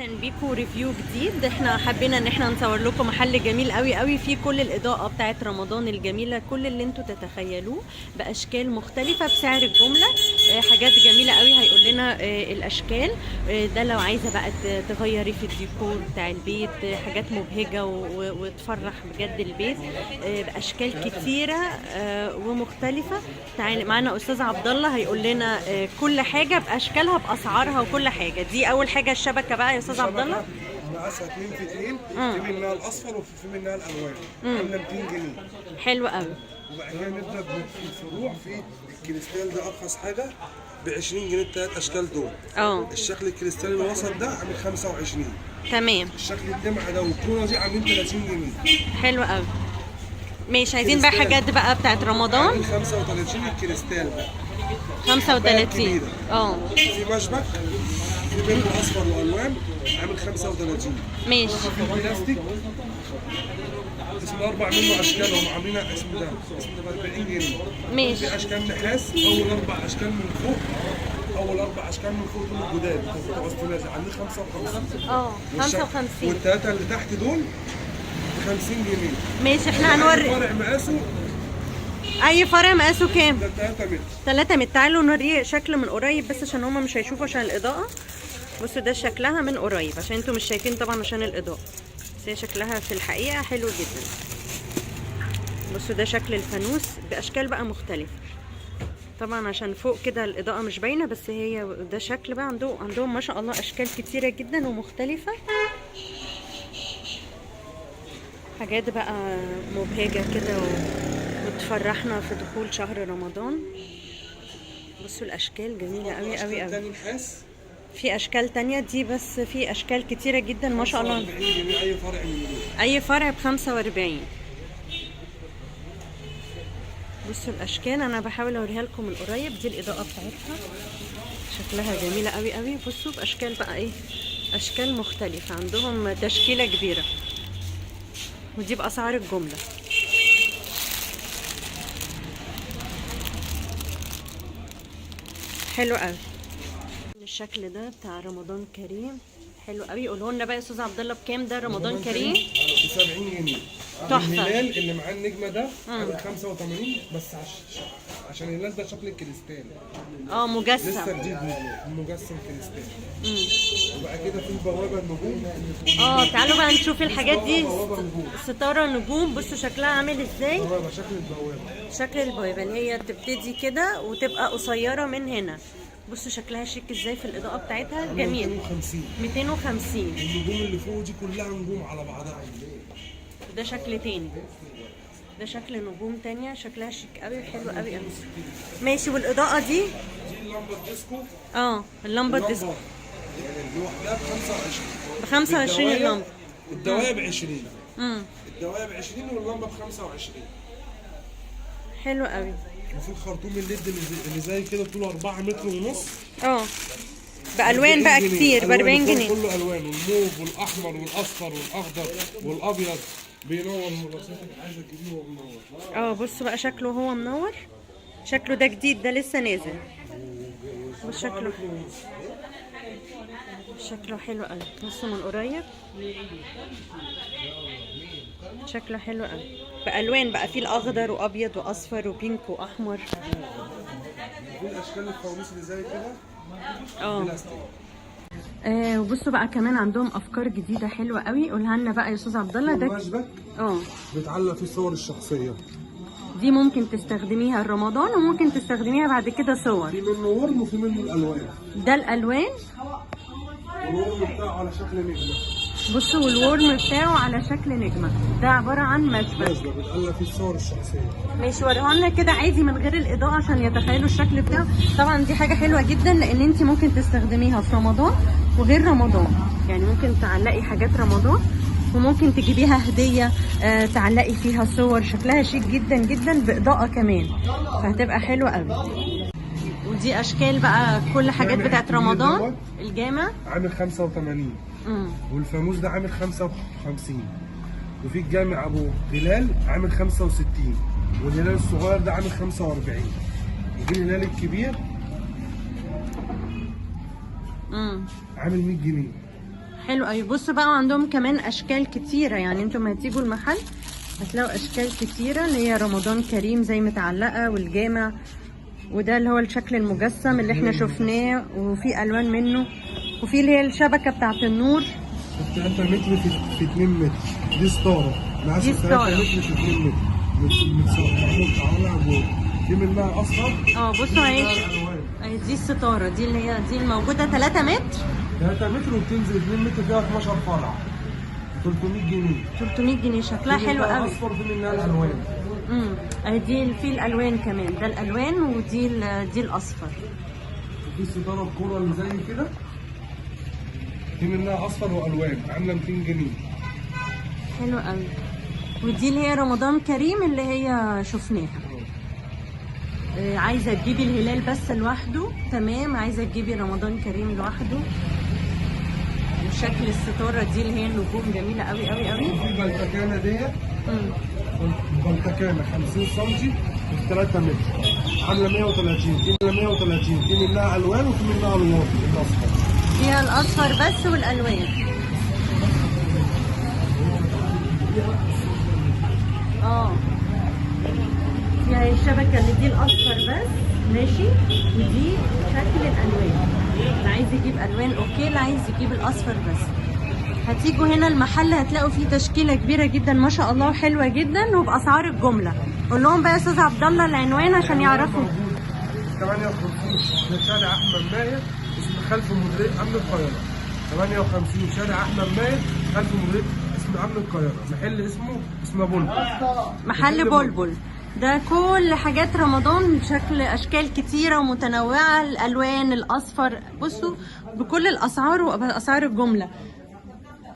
اهلا بيكم ريفيو جديد. احنا حبينا ان احنا نصور لكم محل جميل قوي قوي فيه كل الاضاءه بتاعت رمضان الجميله، كل اللي انتوا تتخيلوه باشكال مختلفه بسعر الجمله. حاجات جميله قوي هيقول لنا الاشكال. ده لو عايزه بقى تغيري في الديكور بتاع البيت، حاجات مبهجه وتفرح بجد البيت باشكال كتيره ومختلفه. تعالي معانا استاذ عبد الله هيقول لنا كل حاجه باشكالها باسعارها وكل حاجه. دي اول حاجه الشبكه بقى يا استاذ عبد الله. مقاسها 2 في 2، في منها الاصفر وفي منها الالوان، عامله 200 جنيه. حلو قوي. وبعد كده نبدا بالفروع. في الكريستال ده ارخص حاجه ب 20 جنيه، الثلاث اشكال دول. الشكل الكريستالي الوسط ده عامل 25. تمام. الشكل الدمعه ده والكوره دي عاملين 30 جنيه. حلو قوي. ماشي، عايزين بقى حاجات بقى بتاعت رمضان. عامل 35 الكريستال بقى. 35. في مشبك، في منه اصفر والوان، عامل 35. ماشي. في بلاستيك اسمه 4 منه اشكال، هم عاملين اسم ده ب 40 جنيه. ماشي. في اشكال نحاس، اول 4 اشكال من فوق، اول 4 اشكال من فوق دول جداد بتوع عاملين 55. 55. والثلاثه اللي تحت دول ب 50 جنيه. ماشي، احنا هنوري فرع مقاسه. اي فرع مقاسه كام؟ ده 3 متر. 3 متر. تعالوا نوريه شكل من قريب بس عشان هما مش هيشوفوا عشان الاضاءه. بصوا ده شكلها من قريب عشان انتوا مش شايفين طبعا عشان الاضاءه، بس هي شكلها في الحقيقه حلو جدا. بصوا ده شكل الفانوس باشكال بقى مختلفه، طبعا عشان فوق كده الاضاءه مش باينه، بس هي ده شكل بقى عندهم ما شاء الله اشكال كتيره جدا ومختلفه، حاجات بقى مبهجه كده وتفرحنا في دخول شهر رمضان. بصوا الاشكال جميله قوي قوي قوي. في اشكال تانية دي، بس في اشكال كتيره جدا ما شاء الله. 45 جنيه اي فرع من دول. اي فرع ب 45. بصوا الاشكال انا بحاول اوريها لكم من قريب. دي الاضاءه بتاعتها شكلها جميله قوي قوي. بصوا باشكال بقى ايه، اشكال مختلفه، عندهم تشكيله كبيره، ودي باسعار الجمله. حلو قوي. الشكل ده بتاع رمضان كريم حلو قوي. قولوا لنا بقى يا استاذ عبد الله بكام ده رمضان كريم؟ ب 70 جنيه. تحفه. الهلال اللي معاه النجمه ده عامل 85، بس عشان الهلال ده شكل الكريستال. مجسم. لسه جديد مجسم كريستال. وبعد كده في البوابه النجوم. تعالوا بقى نشوف الحاجات دي. ستاره نجوم. بصوا شكلها عامل ازاي. شكل البوابه. شكل البوابه اللي هي تبتدي كده وتبقى قصيره من هنا. بصوا شكلها شيك ازاي في الاضاءه بتاعتها جميل. 250. النجوم اللي فوق دي كلها نجوم على بعضها. ده شكل تاني، ده شكل نجوم تانية شكلها شيك قوي حلو قوي قوي. ماشي. والاضاءه دي اللمبه الديسكو. اللمبه الديسكو يعني لوحدها ب 25. ب 25 اللمبه. الدوايه ب 20. الدوايه ب 20 واللمبه ب 25. حلو قوي. وفي الخرطوم الليد اللي زي كده طوله 4 متر ونص. بالوان بقى كتير ب 40 جنيه. كله الوان، الموف والاحمر والاصفر والاخضر والابيض، بينور ملصقات عايزه تجيبيه وهو منور. بصوا بقى شكله هو منور. شكله ده جديد، ده لسه نازل. بص شكله حلو قوي. بصوا من قريب شكله حلو قوي بالوان بقى، فيه الاخضر وابيض واصفر وبينك واحمر. في الاشكال الفوانيس اللي زي كده. وبصوا بقى كمان عندهم افكار جديده حلوه قوي. قولها لنا بقى يا استاذ عبد الله. ده مشبك بيتعلق فيه الصور الشخصيه. دي ممكن تستخدميها رمضان وممكن تستخدميها بعد كده صور. في منه ورم وفي منه الالوان. ده الالوان. والورم بتاعه على شكل نجمه. بصوا والورم بتاعه على شكل نجمه. ده عباره عن مشبك بيتعلق فيه الصور الشخصيه. ماشي. وريها لنا كده عادي من غير الاضاءه عشان يتخيلوا الشكل بتاعه. طبعا دي حاجه حلوه جدا لان انت ممكن تستخدميها في رمضان وغير رمضان، يعني ممكن تعلقي حاجات رمضان وممكن تجيبيها هديه تعلقي فيها صور. شكلها شيك جدا جدا باضاءه كمان، فهتبقى حلوه قوي. ودي اشكال بقى كل حاجات بتاعت رمضان. الجامع عامل 85. والفانوس ده عامل 55. وفي الجامع ابو هلال عامل 65. والهلال الصغير ده عامل 45. وفي الهلال الكبير عامل 100 جنيه. حلو قوي. بصوا بقى عندهم كمان اشكال كتيره، يعني انتم ما هتيجوا المحل هتلاقوا اشكال كتيره اللي هي رمضان كريم زي متعلقه والجامع، وده اللي هو الشكل المجسم اللي احنا شفناه، وفي الوان منه، وفي اللي هي الشبكه بتاعت النور 3 متر في 2 متر. دي ستاره مقاس دي 3 ستارة. متر في 2 متر متصور جوه. في منها اصفر. بصوا اهي دي الستاره دي اللي هي دي الموجوده 3 متر 3 متر وبتنزل 2 متر فيها 12 فرع 300 جنيه. 300 جنيه شكلها في حلو منها قوي. اصفر، في منها الالوان. اهي دي في الالوان كمان، ده الالوان ودي دي الاصفر. وفي ستاره الكوره اللي زي كده، في منها اصفر والوان عامله 200 جنيه. حلو قوي. ودي اللي هي رمضان كريم اللي هي شفناها. عايزه تجيبي الهلال بس لوحده تمام، عايزه تجيبي رمضان كريم لوحده. وشكل الستاره دي اللي هي النجوم جميله قوي قوي قوي. في بلتكانه ديت، بلتكانه 50 سم في 3 متر عامله 130. دي 130 في منها الوان وفي منها الوان الاصفر. فيها الاصفر بس والالوان. فيها الشبكه اللي دي الاصفر بس ماشي، ودي شكل الالوان. اللي عايز يجيب الوان اوكي، اللي عايز يجيب الاصفر بس. هتيجوا هنا المحل هتلاقوا فيه تشكيله كبيره جدا ما شاء الله وحلوه جدا وباسعار الجمله. قول لهم بقى يا استاذ عبد الله العنوان عشان يعرفوا. 58 شارع احمد ماهر اسم خلف مديريه امن القاهره. 58 شارع احمد ماهر خلف مديريه اسم امن القاهره. محل اسمه بلبل. محل بلبل ده كل حاجات رمضان بشكل اشكال كتيره ومتنوعه، الالوان الاصفر بصوا بكل الاسعار واسعار الجمله.